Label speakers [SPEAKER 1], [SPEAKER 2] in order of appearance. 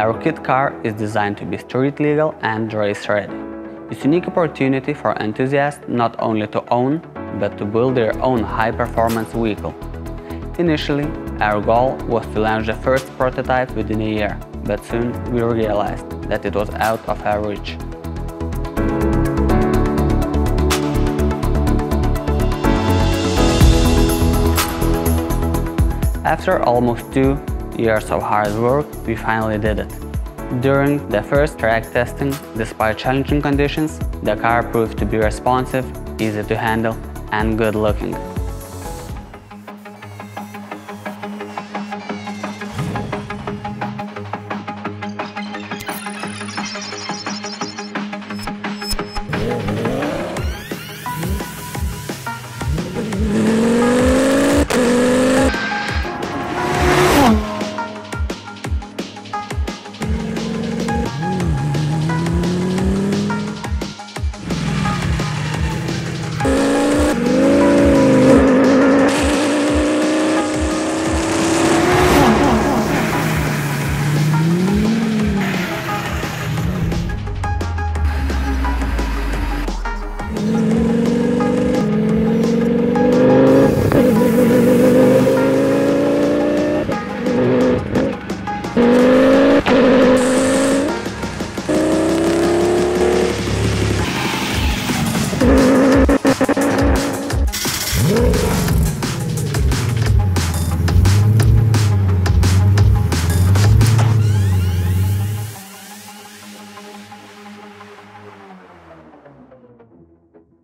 [SPEAKER 1] Our kit car is designed to be street legal and race ready. It's a unique opportunity for enthusiasts not only to own, but to build their own high-performance vehicle. Initially, our goal was to launch the first prototype within a year, but soon we realized that it was out of our reach. After almost 2 years of hard work, we finally did it. During the first track testing, despite challenging conditions, the car proved to be responsive, easy to handle, and good looking.